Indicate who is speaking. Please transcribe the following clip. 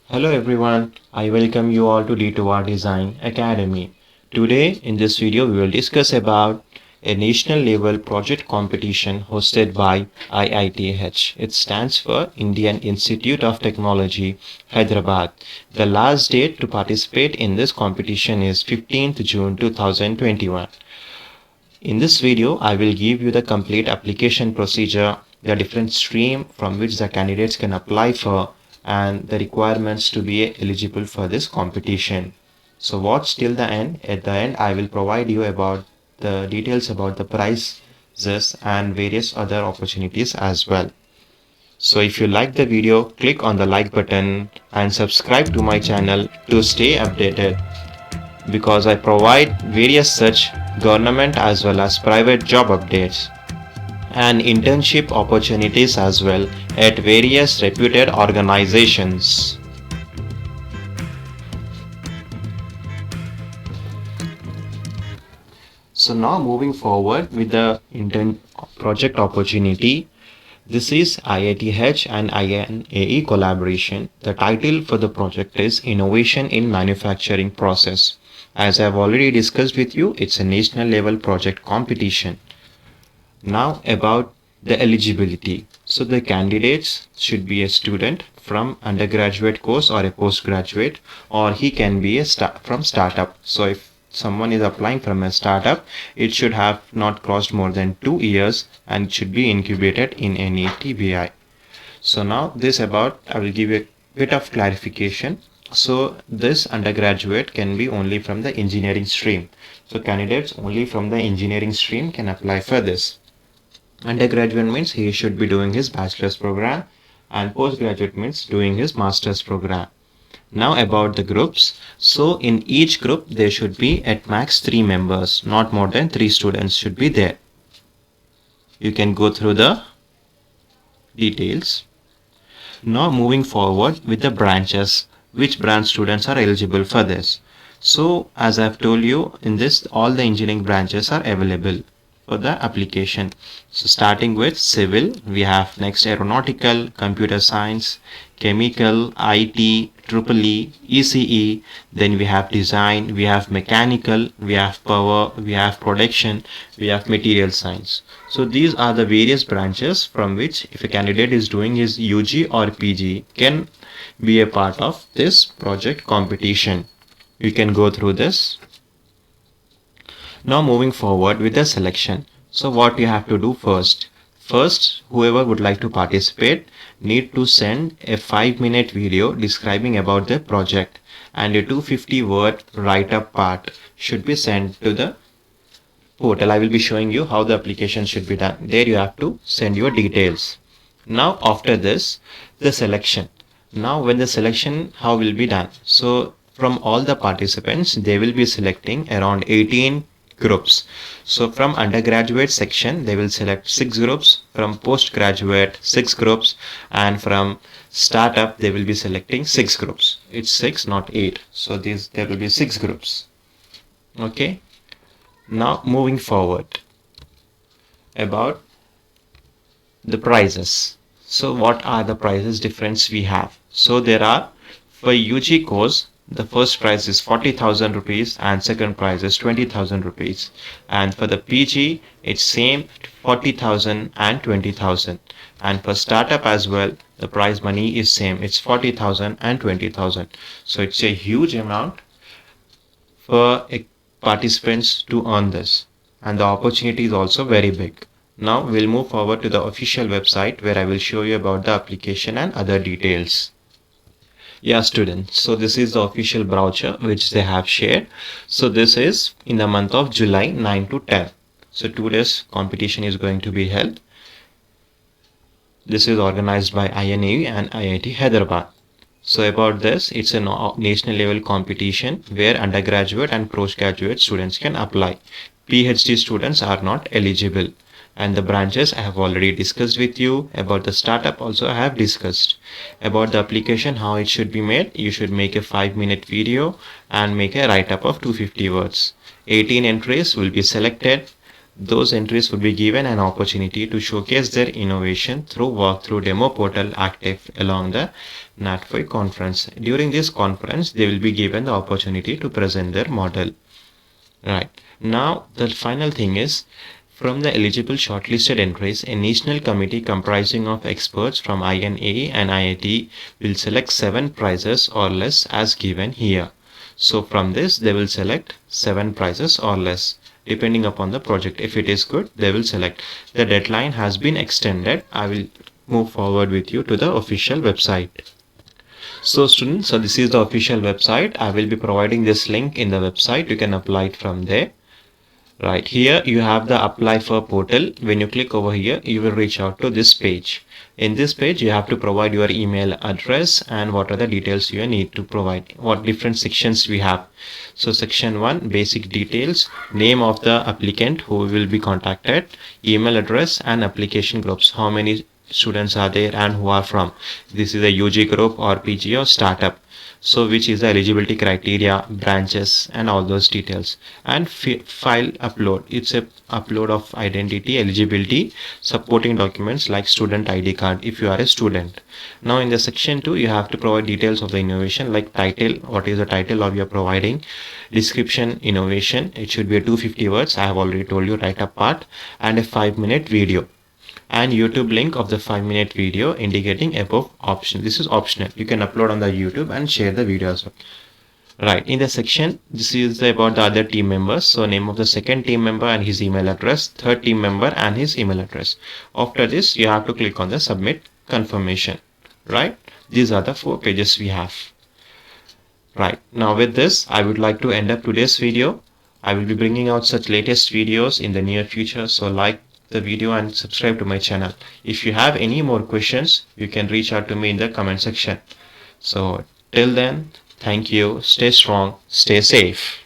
Speaker 1: Hello everyone, I welcome you all to D2R Design Academy. Today in this video we will discuss about a national level project competition hosted by IITH. It stands for Indian Institute of Technology, Hyderabad. The last date to participate in this competition is 15th June 2021. In this video, I will give you the complete application procedure, the different stream from which the candidates can apply for, and the requirements to be eligible for this competition. So watch till the end. At the end, I will provide you about the details about the prizes and various other opportunities as well. So if you like the video, click on the like button and subscribe to my channel to stay updated, because I provide various such government as well as private job updates and internship opportunities as well at various reputed organizations. So now moving forward with the intern project opportunity. This is IITH and INAE collaboration. The title for the project is Innovation in Manufacturing Process. As I have already discussed with you, it's a national level project competition. Now about the eligibility. So the candidates should be a student from undergraduate course or a postgraduate, or he can be a from startup. So if someone is applying from a startup, it should have not crossed more than 2 years and should be incubated in any TBI. So now this about, I will give you a bit of clarification. So this undergraduate can be only from the engineering stream. So candidates only from the engineering stream can apply for this. Undergraduate means he should be doing his bachelor's program, and postgraduate means doing his master's program. Now about the groups. So in each group there should be at max 3 members, not more than 3 students should be there. You can go through the details. Now moving forward with the branches, which branch students are eligible for this. So as I've told you, in this all the engineering branches are available for the application. So starting with civil, we have next aeronautical, computer science, chemical, IT, EEE, ECE, then we have design, we have mechanical, we have power, we have production, we have material science. So these are the various branches from which if a candidate is doing his UG or PG can be a part of this project competition. You can go through this. Now moving forward with the selection. So what you have to do first. First, whoever would like to participate need to send a 5-minute video describing about the project, and a 250-word write-up part should be sent to the portal. I will be showing you how the application should be done. There you have to send your details. Now after this, the selection. Now when the selection, how will be done? So from all the participants, they will be selecting around 18 groups. So from undergraduate section they will select 6 groups, from postgraduate 6 groups, and from startup they will be selecting 6 groups. It's 6 not 8, so there will be 6 groups. Okay, now moving forward about the prizes. So what are the prizes difference we have? So there are, for UG course, the first prize is 40,000 rupees and second prize is 20,000 rupees. And for the PG, it's same 40,000 and 20,000. And for startup as well, the prize money is same. It's 40,000 and 20,000. So it's a huge amount for participants to earn this. And the opportunity is also very big. Now we'll move forward to the official website where I will show you about the application and other details. Yeah, students, so this is the official brochure which they have shared. So this is in the month of July 9 to 10. So 2 days competition is going to be held. This is organized by INAE and IIT Hyderabad. So about this, it's a national level competition where undergraduate and postgraduate students can apply. PhD students are not eligible. And the branches I have already discussed with you. About the startup also I have discussed. About the application, how it should be made, you should make a 5-minute video and make a write-up of 250 words. 18 entries will be selected, Those entries would be given an opportunity to showcase their innovation through walkthrough demo portal active along the NATFOI conference. During this conference, they will be given the opportunity to present their model. Right. Now, the final thing is, from the eligible shortlisted entries, a national committee comprising of experts from INA and IIT will select 7 prizes or less as given here. So from this, they will select 7 prizes or less. Depending upon the project, if it is good, they will select. The deadline has been extended. I will move forward with you to the official website. So students, so this is the official website. I will be providing this link in the website. You can apply it from there. Right here you have the apply for portal. When you click over here, you will reach out to this page. In this page, you have to provide your email address and what are the details you need to provide. What different sections we have. So section 1, basic details, name of the applicant who will be contacted, email address and application groups. How many students are there and who are from. This is a UG group or PG or startup. So which is the eligibility criteria, branches and all those details. And file upload. It's a upload of identity, eligibility, supporting documents like student ID card if you are a student. Now in the section 2, you have to provide details of the innovation like title, what is the title of your providing, description, innovation, it should be a 250 words, I have already told you, write up part, and a 5-minute video. And YouTube link of the 5-minute video indicating above option. This is optional. You can upload on the YouTube and share the video as well. Right, in the section, this is about the other team members. So name of the second team member and his email address, third team member and his email address. After this, you have to click on the submit confirmation. Right, these are the 4 pages we have. Right, now with this, I would like to end up today's video. I will be bringing out such latest videos in the near future. So like the video and subscribe to my channel. If you have any more questions, you can reach out to me in the comment section. So till then, thank you, stay strong, stay safe.